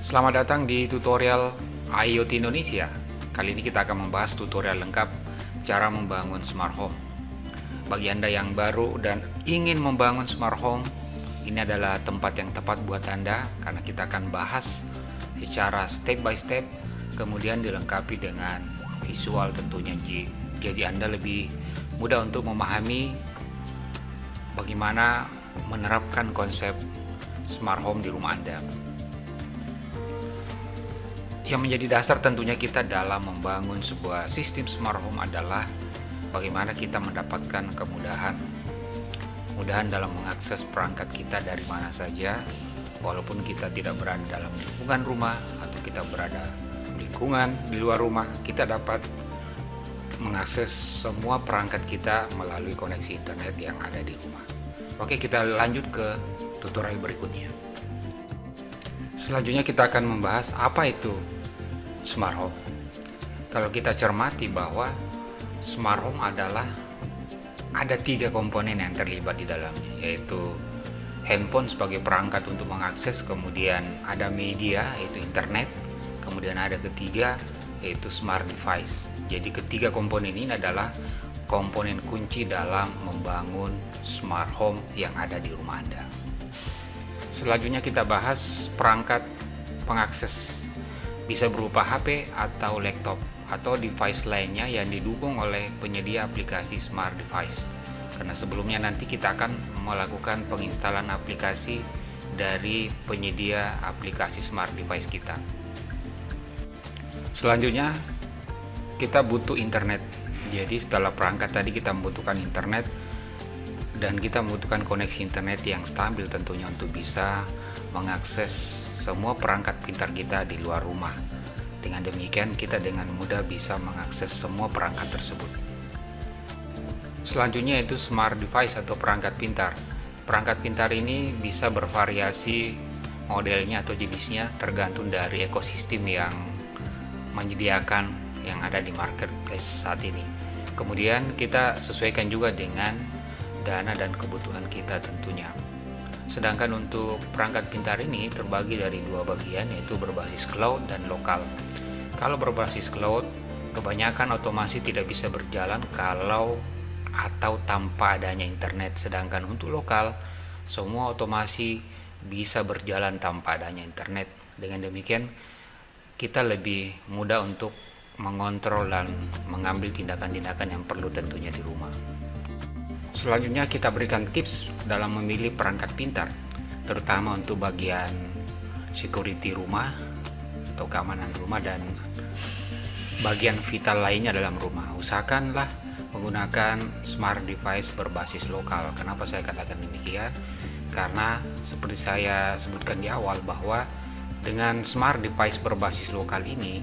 Selamat datang di tutorial IoT Indonesia. Kali ini kita akan membahas tutorial lengkap cara membangun smart home. Bagi Anda yang baru dan ingin membangun smart home, ini adalah tempat yang tepat buat Anda karena kita akan bahas secara step by step, kemudian dilengkapi dengan visual tentunya. Jadi Anda lebih mudah untuk memahami bagaimana menerapkan konsep smart home di rumah Anda. Yang menjadi dasar tentunya kita dalam membangun sebuah sistem smart home adalah bagaimana kita mendapatkan kemudahan dalam mengakses perangkat kita dari mana saja, walaupun kita tidak berada dalam lingkungan rumah atau kita berada lingkungan di luar rumah, kita dapat mengakses semua perangkat kita melalui koneksi internet yang ada di rumah. Oke, kita lanjut ke tutorial berikutnya. Selanjutnya kita akan membahas apa itu smart home. Kalau kita cermati bahwa smart home adalah ada 3 komponen yang terlibat di dalamnya, yaitu handphone sebagai perangkat untuk mengakses, kemudian ada media yaitu internet, kemudian ada ketiga yaitu smart device. Jadi ketiga komponen ini adalah komponen kunci dalam membangun smart home yang ada di rumah Anda. Selanjutnya kita bahas perangkat pengakses, bisa berupa HP atau laptop atau device lainnya yang didukung oleh penyedia aplikasi smart device. Karena sebelumnya nanti kita akan melakukan penginstalan aplikasi dari penyedia aplikasi smart device kita. Selanjutnya kita butuh internet. Jadi setelah perangkat tadi kita membutuhkan internet, dan kita membutuhkan koneksi internet yang stabil tentunya untuk bisa mengakses semua perangkat pintar kita di luar rumah. Dengan demikian kita dengan mudah bisa mengakses semua perangkat tersebut. Selanjutnya itu smart device atau perangkat pintar. Perangkat pintar ini bisa bervariasi modelnya atau jenisnya tergantung dari ekosistem yang menyediakan yang ada di marketplace saat ini. Kemudian kita sesuaikan juga dengan dana dan kebutuhan kita tentunya. Sedangkan untuk perangkat pintar ini terbagi dari 2 bagian, yaitu berbasis cloud dan lokal. Kalau berbasis cloud, kebanyakan otomasi tidak bisa berjalan kalau atau tanpa adanya internet. Sedangkan untuk lokal, semua otomasi bisa berjalan tanpa adanya internet. Dengan demikian, kita lebih mudah untuk mengontrol dan mengambil tindakan-tindakan yang perlu tentunya di rumah. Selanjutnya kita berikan tips dalam memilih perangkat pintar, terutama untuk bagian security rumah atau keamanan rumah dan bagian vital lainnya dalam rumah. Usahakanlah menggunakan smart device berbasis lokal. Kenapa saya katakan demikian? Karena seperti saya sebutkan di awal bahwa dengan smart device berbasis lokal ini,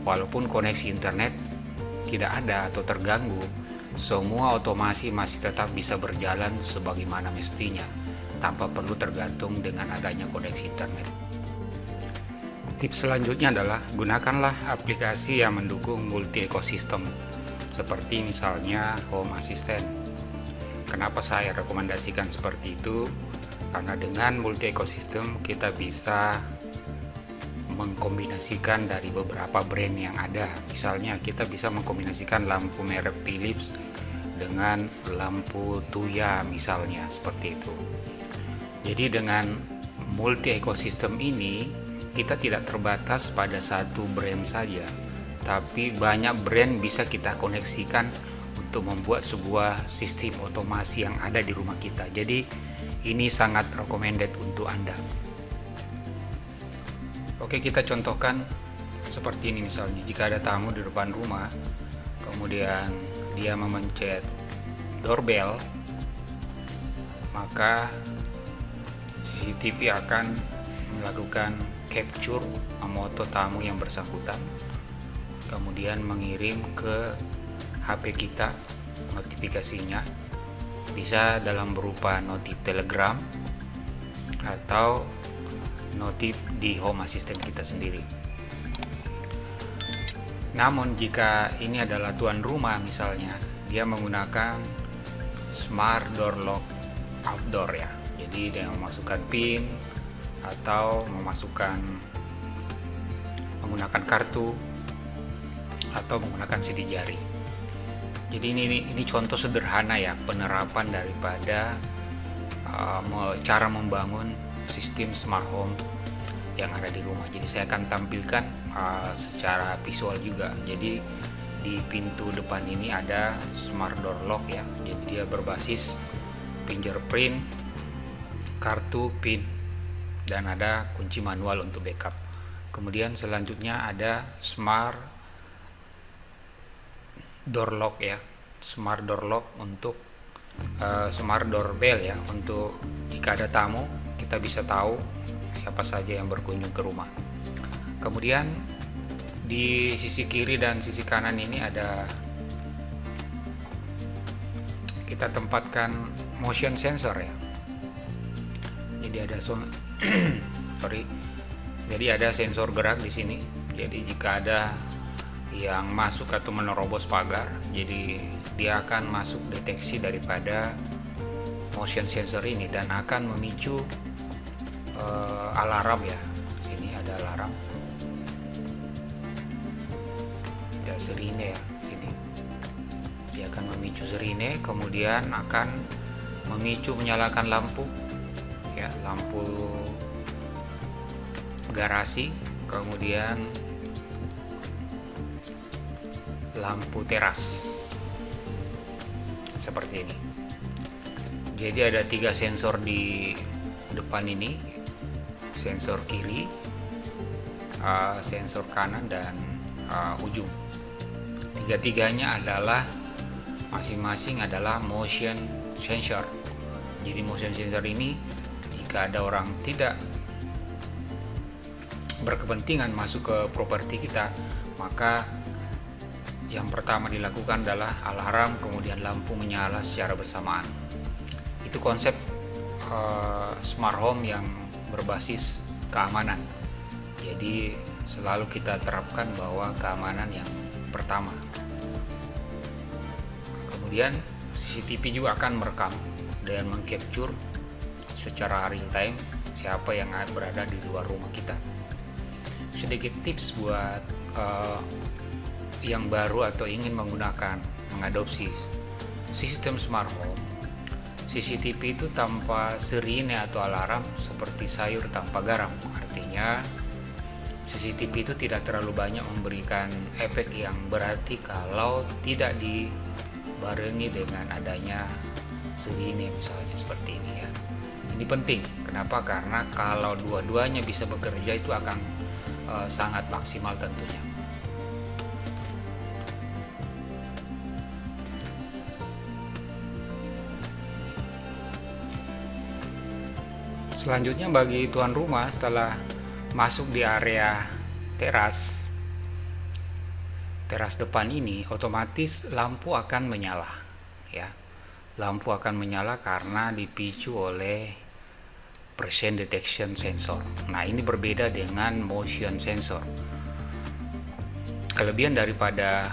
walaupun koneksi internet tidak ada atau terganggu, semua otomasi masih tetap bisa berjalan sebagaimana mestinya tanpa perlu tergantung dengan adanya koneksi internet. Tips selanjutnya adalah gunakanlah aplikasi yang mendukung multi ekosistem seperti misalnya Home Assistant. Kenapa saya rekomendasikan seperti itu? Karena dengan multi ekosistem kita bisa mengkombinasikan dari beberapa brand yang ada. Misalnya kita bisa mengkombinasikan lampu merek Philips dengan lampu Tuya misalnya, seperti itu. Jadi dengan multi ekosistem ini kita tidak terbatas pada satu brand saja, tapi banyak brand bisa kita koneksikan untuk membuat sebuah sistem otomasi yang ada di rumah kita. Jadi ini sangat recommended untuk Anda. Oke, kita contohkan seperti ini misalnya. Jika ada tamu di depan rumah, kemudian dia memencet doorbell, maka CCTV akan melakukan capture memfoto tamu yang bersangkutan, kemudian mengirim ke HP kita notifikasinya, bisa dalam berupa notif Telegram atau notif di Home Assistant kita sendiri. Namun jika ini adalah tuan rumah misalnya, dia menggunakan smart door lock outdoor ya. Jadi dia memasukkan PIN atau memasukkan menggunakan kartu atau menggunakan sidik jari. Jadi ini contoh sederhana ya penerapan daripada cara membangun sistem smart home yang ada di rumah. Jadi saya akan tampilkan secara visual juga. Jadi di pintu depan ini ada smart door lock ya. Jadi dia berbasis fingerprint, kartu, PIN, dan ada kunci manual untuk backup. Kemudian selanjutnya ada smart door lock ya. Smart door lock untuk smart doorbell ya, untuk jika ada tamu kita bisa tahu siapa saja yang berkunjung ke rumah. Kemudian di sisi kiri dan sisi kanan ini ada kita tempatkan motion sensor ya. Jadi ada jadi ada sensor gerak di sini. Jadi jika ada yang masuk atau menerobos pagar, jadi dia akan masuk deteksi daripada motion sensor ini dan akan memicu alarm ya. Sini ada alarm, ada sirine ya. Sini dia akan memicu sirine, kemudian akan memicu menyalakan lampu ya, lampu garasi, kemudian lampu teras seperti ini. Jadi ada 3 sensor di depan ini, sensor kiri, sensor kanan, dan ujung. Tiga-tiganya adalah masing-masing adalah motion sensor. Jadi motion sensor ini jika ada orang tidak berkepentingan masuk ke properti kita, maka yang pertama dilakukan adalah alarm, kemudian lampu menyala secara bersamaan. Itu konsep smart home yang berbasis keamanan. Jadi selalu kita terapkan bahwa keamanan yang pertama. Kemudian CCTV juga akan merekam dan mengcapture secara real time siapa yang berada di luar rumah kita. Sedikit tips buat yang baru atau ingin mengadopsi sistem smart home. CCTV itu tanpa sirine atau alarm seperti sayur tanpa garam. Artinya CCTV itu tidak terlalu banyak memberikan efek yang berarti kalau tidak dibarengi dengan adanya sirine misalnya seperti ini ya. Ini penting. Kenapa? Karena kalau dua-duanya bisa bekerja itu akan sangat maksimal tentunya. Selanjutnya bagi tuan rumah, setelah masuk di area teras depan ini, otomatis lampu akan menyala ya. Lampu akan menyala karena dipicu oleh presence detection sensor. Nah, ini berbeda dengan motion sensor. Kelebihan daripada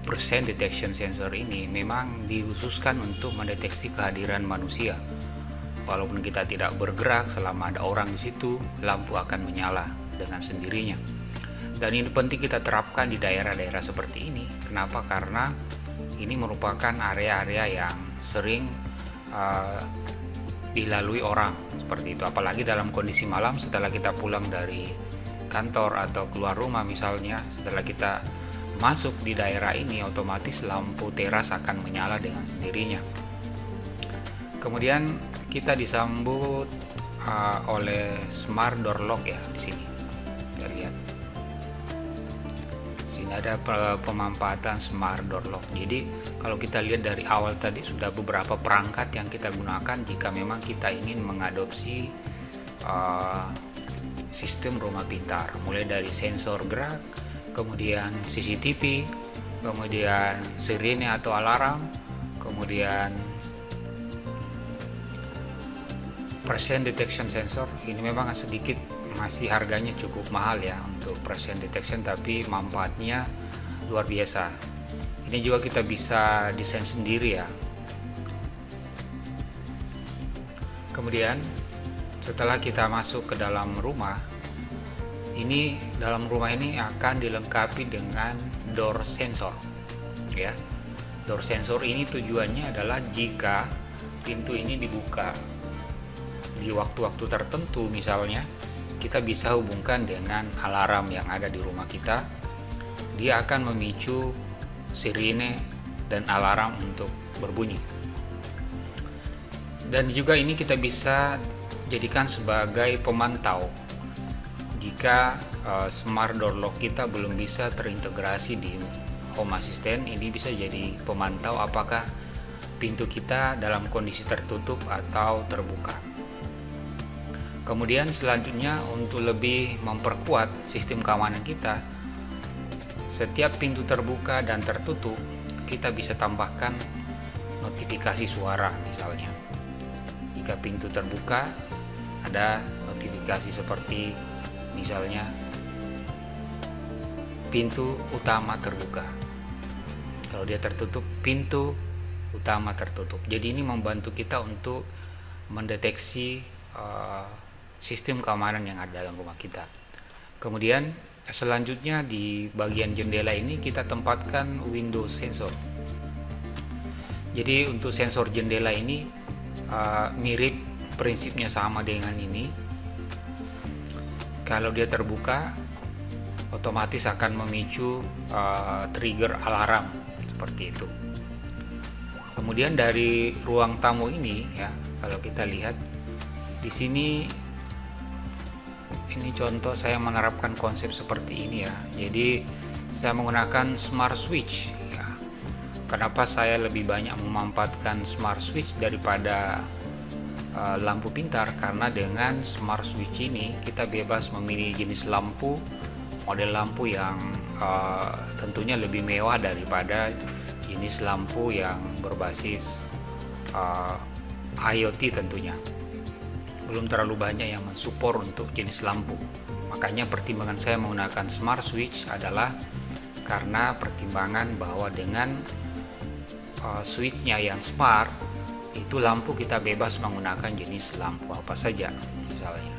presence detection sensor ini memang dikhususkan untuk mendeteksi kehadiran manusia. Walaupun kita tidak bergerak, selama ada orang di situ, lampu akan menyala dengan sendirinya. Dan ini penting kita terapkan di daerah-daerah seperti ini. Kenapa? Karena ini merupakan area-area yang sering dilalui orang seperti itu. Apalagi dalam kondisi malam setelah kita pulang dari kantor atau keluar rumah misalnya, setelah kita masuk di daerah ini, otomatis lampu teras akan menyala dengan sendirinya. Kemudian kita disambut oleh smart door lock ya di sini. Kita lihat. Sini ada pemanfaatan smart door lock. Jadi kalau kita lihat dari awal tadi sudah beberapa perangkat yang kita gunakan jika memang kita ingin mengadopsi sistem rumah pintar, mulai dari sensor gerak, kemudian CCTV, kemudian sirine atau alarm, kemudian presence detection sensor. Ini memang sedikit masih harganya cukup mahal ya untuk presence detection, tapi manfaatnya luar biasa. Ini juga kita bisa desain sendiri ya. Kemudian setelah kita masuk ke dalam rumah, Ini dalam rumah ini akan dilengkapi dengan door sensor ya. Door sensor ini tujuannya adalah jika pintu ini dibuka di waktu-waktu tertentu, misalnya kita bisa hubungkan dengan alarm yang ada di rumah kita. Dia akan memicu sirine dan alarm untuk berbunyi. Dan juga ini kita bisa jadikan sebagai pemantau jika smart door lock kita belum bisa terintegrasi di home assistant. Ini bisa jadi pemantau apakah pintu kita dalam kondisi tertutup atau terbuka. Kemudian selanjutnya, untuk lebih memperkuat sistem keamanan kita, setiap pintu terbuka dan tertutup kita bisa tambahkan notifikasi suara. Misalnya jika pintu terbuka ada notifikasi seperti misalnya pintu utama terbuka, kalau dia tertutup pintu utama tertutup. Jadi ini membantu kita untuk mendeteksi sistem keamanan yang ada dalam rumah kita. Kemudian selanjutnya di bagian jendela ini kita tempatkan window sensor. Jadi untuk sensor jendela ini mirip, prinsipnya sama dengan ini. Kalau dia terbuka, otomatis akan memicu trigger alarm seperti itu. Kemudian dari ruang tamu ini ya, kalau kita lihat di sini, ini contoh saya menerapkan konsep seperti ini ya. Jadi saya menggunakan smart switch ya. Kenapa saya lebih banyak memanfaatkan smart switch daripada lampu pintar? Karena dengan smart switch ini kita bebas memilih jenis lampu, model lampu yang tentunya lebih mewah daripada jenis lampu yang berbasis IoT tentunya. Belum terlalu banyak yang mensupport untuk jenis lampu. Makanya pertimbangan saya menggunakan smart switch adalah karena pertimbangan bahwa dengan switchnya yang smart, itu lampu kita bebas menggunakan jenis lampu apa saja misalnya.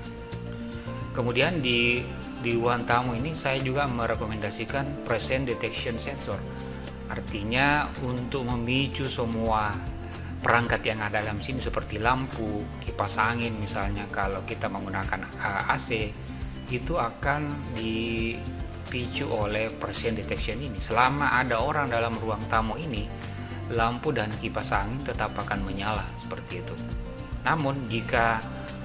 Kemudian di ruang tamu ini saya juga merekomendasikan presence detection sensor. Artinya untuk memicu semua perangkat yang ada dalam sini seperti lampu, kipas angin misalnya, kalau kita menggunakan AC itu akan dipicu oleh presence detection ini. Selama ada orang dalam ruang tamu ini, lampu dan kipas angin tetap akan menyala seperti itu. Namun jika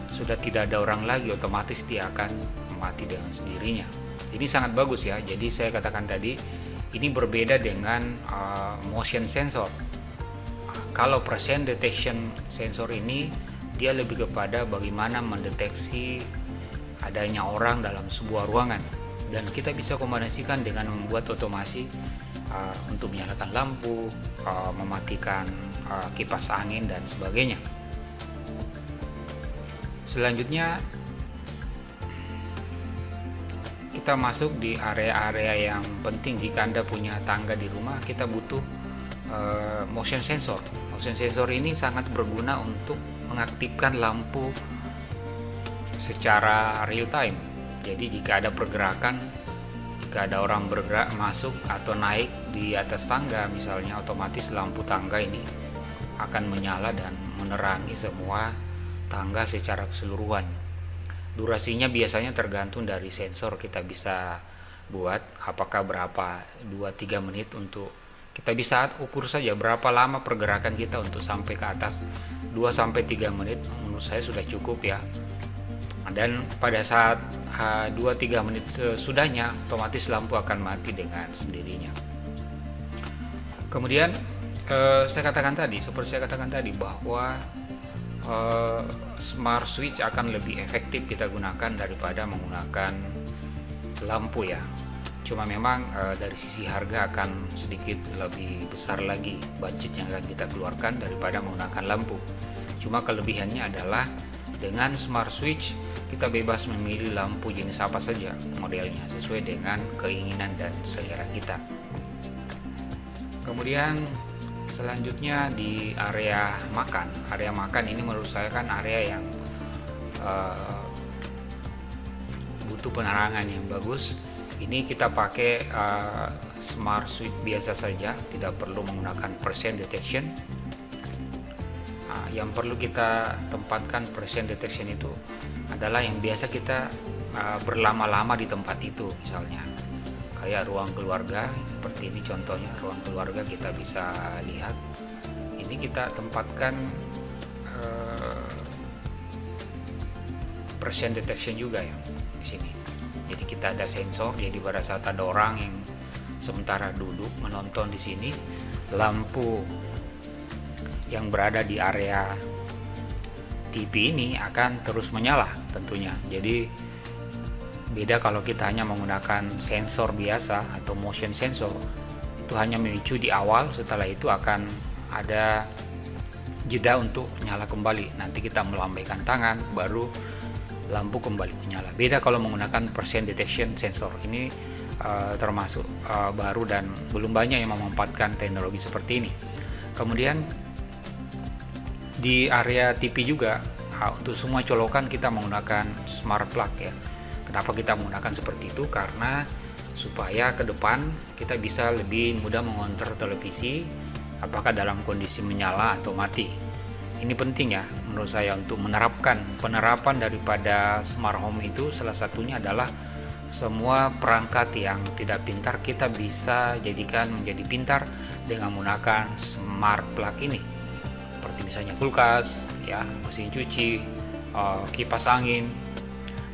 sudah tidak ada orang lagi, otomatis dia akan mati dengan sendirinya. Ini sangat bagus ya. Jadi saya katakan tadi, ini berbeda dengan motion sensor. Kalau presence detection sensor ini dia lebih kepada bagaimana mendeteksi adanya orang dalam sebuah ruangan, dan kita bisa kombinasikan dengan membuat otomasi untuk menyalakan lampu, mematikan kipas angin dan sebagainya. Selanjutnya kita masuk di area-area yang penting. Jika Anda punya tangga di rumah, kita butuh motion sensor. Motion sensor ini sangat berguna untuk mengaktifkan lampu secara real time. Jadi jika ada pergerakan, jika ada orang bergerak masuk atau naik di atas tangga misalnya, otomatis lampu tangga ini akan menyala dan menerangi semua tangga secara keseluruhan. Durasinya biasanya tergantung dari sensor, kita bisa buat apakah berapa 2-3 menit. Untuk kita bisa ukur saja berapa lama pergerakan kita untuk sampai ke atas. 2-3 menit menurut saya sudah cukup ya. Dan pada saat 2-3 menit sesudahnya, otomatis lampu akan mati dengan sendirinya. Kemudian seperti saya katakan tadi bahwa smart switch akan lebih efektif kita gunakan daripada menggunakan lampu ya. Cuma memang dari sisi harga akan sedikit lebih besar lagi budget yang akan kita keluarkan daripada menggunakan lampu. Cuma kelebihannya adalah dengan smart switch kita bebas memilih lampu jenis apa saja modelnya sesuai dengan keinginan dan selera kita. Kemudian selanjutnya di area makan. Area makan ini menurut saya kan area yang butuh penerangan yang bagus, ini kita pakai smart switch biasa saja, tidak perlu menggunakan presence detection. Yang perlu kita tempatkan presence detection itu adalah yang biasa kita berlama-lama di tempat itu, misalnya kayak ruang keluarga seperti ini contohnya. Ruang keluarga kita bisa lihat ini kita tempatkan presence detection juga ya di sini. Jadi kita ada sensor, jadi pada saat ada orang yang sementara duduk menonton di sini, lampu yang berada di area TV ini akan terus menyala tentunya. Jadi beda kalau kita hanya menggunakan sensor biasa atau motion sensor, itu hanya memicu di awal, setelah itu akan ada jeda untuk nyala kembali. Nanti kita melambaikan tangan baru lampu kembali menyala. Beda kalau menggunakan presence detection sensor. Ini termasuk baru dan belum banyak yang memanfaatkan teknologi seperti ini. Kemudian di area TV juga untuk semua colokan kita menggunakan smart plug ya. Kenapa kita menggunakan seperti itu? Karena supaya ke depan kita bisa lebih mudah mengontrol televisi apakah dalam kondisi menyala atau mati. Ini penting ya menurut saya untuk penerapan daripada smart home itu. Salah satunya adalah semua perangkat yang tidak pintar kita bisa jadikan menjadi pintar dengan menggunakan smart plug ini. Seperti misalnya kulkas, ya, mesin cuci, kipas angin,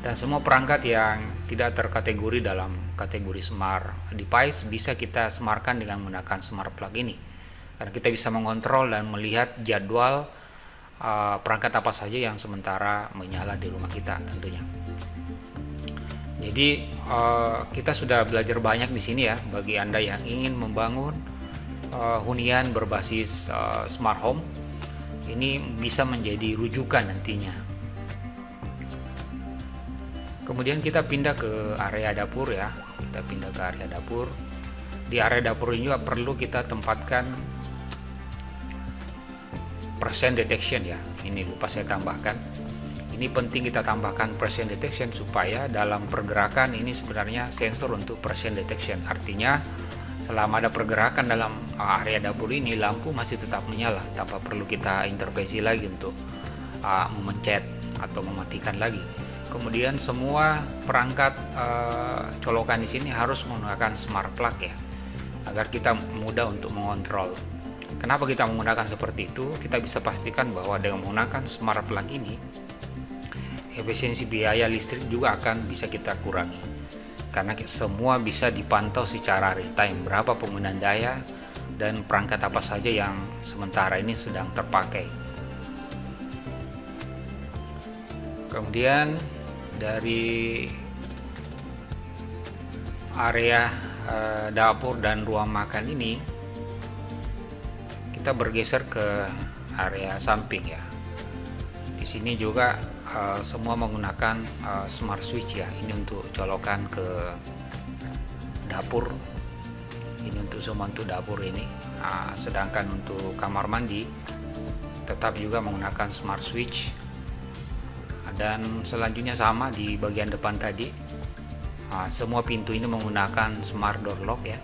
dan semua perangkat yang tidak terkategori dalam kategori smart device bisa kita smartkan dengan menggunakan smart plug ini. Karena kita bisa mengontrol dan melihat jadwal perangkat apa saja yang sementara menyala di rumah kita tentunya. Jadi kita sudah belajar banyak di sini ya bagi Anda yang ingin membangun hunian berbasis smart home. Ini bisa menjadi rujukan nantinya. Kemudian kita pindah ke area dapur ya. Kita pindah ke area dapur. Di area dapur ini juga perlu kita tempatkan presence detection ya. Ini lupa saya tambahkan. Ini penting kita tambahkan presence detection supaya dalam pergerakan ini sebenarnya sensor untuk presence detection. Artinya selama ada pergerakan dalam area dapur ini, lampu masih tetap menyala tanpa perlu kita intervensi lagi untuk memencet atau mematikan lagi. Kemudian semua perangkat colokan di sini harus menggunakan smart plug ya, agar kita mudah untuk mengontrol. Kenapa kita menggunakan seperti itu? Kita bisa pastikan bahwa dengan menggunakan smart plug ini, efisiensi biaya listrik juga akan bisa kita kurangi. Karena semua bisa dipantau secara real time, berapa penggunaan daya dan perangkat apa saja yang sementara ini sedang terpakai. Kemudian dari area dapur dan ruang makan ini kita bergeser ke area samping ya. Di sini juga semua menggunakan smart switch ya. Ini untuk colokan ke dapur. Ini untuk semua untuk dapur ini. Sedangkan untuk kamar mandi tetap juga menggunakan smart switch. Dan selanjutnya sama di bagian depan tadi. Semua pintu ini menggunakan smart door lock ya.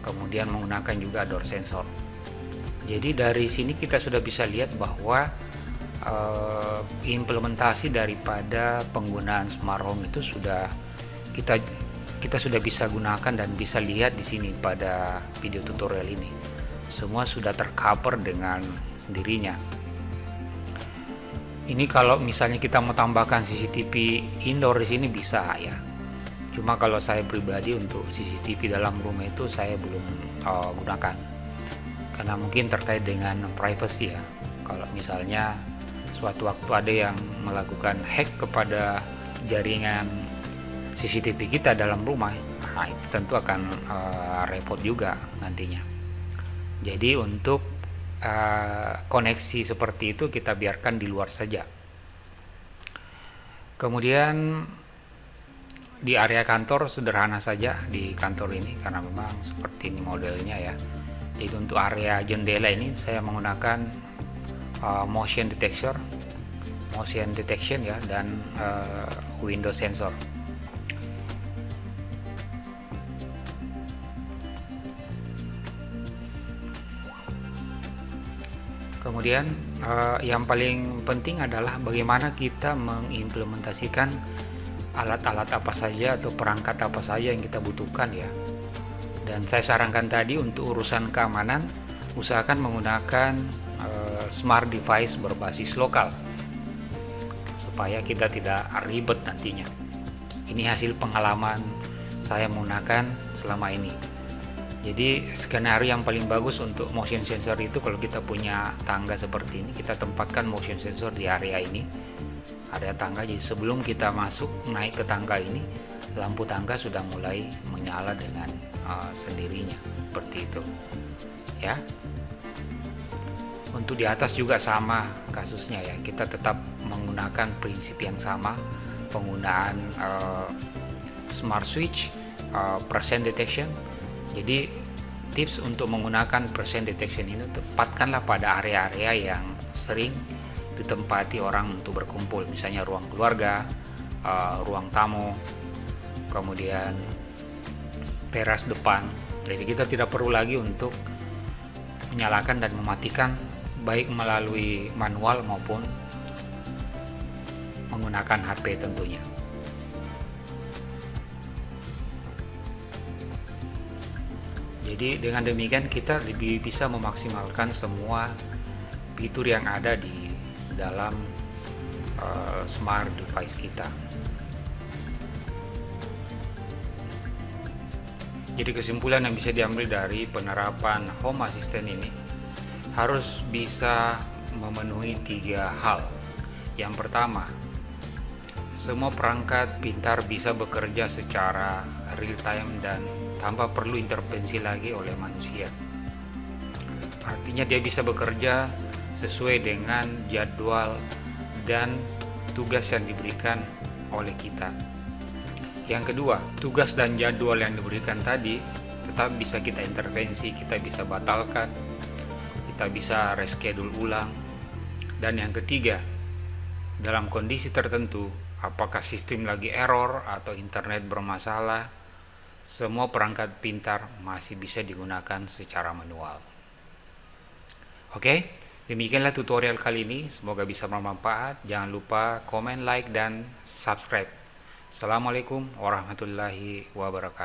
Kemudian menggunakan juga door sensor. Jadi dari sini kita sudah bisa lihat bahwa implementasi daripada penggunaan smart home itu sudah kita sudah bisa gunakan dan bisa lihat di sini pada video tutorial ini. Semua sudah tercover dengan sendirinya. Ini kalau misalnya kita mau tambahkan CCTV indoor di sini bisa ya. Cuma kalau saya pribadi untuk CCTV dalam rumah itu saya belum gunakan. Karena mungkin terkait dengan privacy ya. Kalau misalnya suatu waktu ada yang melakukan hack kepada jaringan CCTV kita dalam rumah, itu tentu akan repot juga nantinya. Jadi untuk koneksi seperti itu kita biarkan di luar saja. Kemudian di area kantor sederhana saja di kantor ini karena memang seperti ini modelnya ya. Jadi untuk area jendela ini saya menggunakan motion detection ya dan window sensor. Kemudian yang paling penting adalah bagaimana kita mengimplementasikan alat-alat apa saja atau perangkat apa saja yang kita butuhkan ya. Dan saya sarankan tadi untuk urusan keamanan, usahakan menggunakan smart device berbasis lokal supaya kita tidak ribet nantinya. Ini hasil pengalaman saya menggunakan selama ini. Jadi skenario yang paling bagus untuk motion sensor itu, kalau kita punya tangga seperti ini, kita tempatkan motion sensor di area ini, area tangga. Jadi sebelum kita masuk naik ke tangga ini, lampu tangga sudah mulai menyala dengan sendirinya, seperti itu ya. Untuk di atas juga sama kasusnya ya, kita tetap menggunakan prinsip yang sama, penggunaan smart switch, presence detection. Jadi tips untuk menggunakan presence detection ini, tempatkanlah pada area-area yang sering ditempati orang untuk berkumpul, misalnya ruang keluarga, ruang tamu, kemudian teras depan. Jadi kita tidak perlu lagi untuk menyalakan dan mematikan baik melalui manual maupun menggunakan HP tentunya. Jadi dengan demikian kita lebih bisa memaksimalkan semua fitur yang ada di dalam smart device kita. Jadi kesimpulan yang bisa diambil dari penerapan Home Assistant ini, harus bisa memenuhi 3 hal. Yang pertama, semua perangkat pintar bisa bekerja secara real time dan tanpa perlu intervensi lagi oleh manusia. Artinya dia bisa bekerja sesuai dengan jadwal dan tugas yang diberikan oleh kita. Yang kedua, tugas dan jadwal yang diberikan tadi tetap bisa kita intervensi, kita bisa batalkan, kita bisa reschedule ulang. Dan yang ketiga, dalam kondisi tertentu, apakah sistem lagi error atau internet bermasalah, semua perangkat pintar masih bisa digunakan secara manual. Oke, demikianlah tutorial kali ini. Semoga bisa bermanfaat. Jangan lupa komen, like, dan subscribe. Assalamualaikum warahmatullahi wabarakatuh.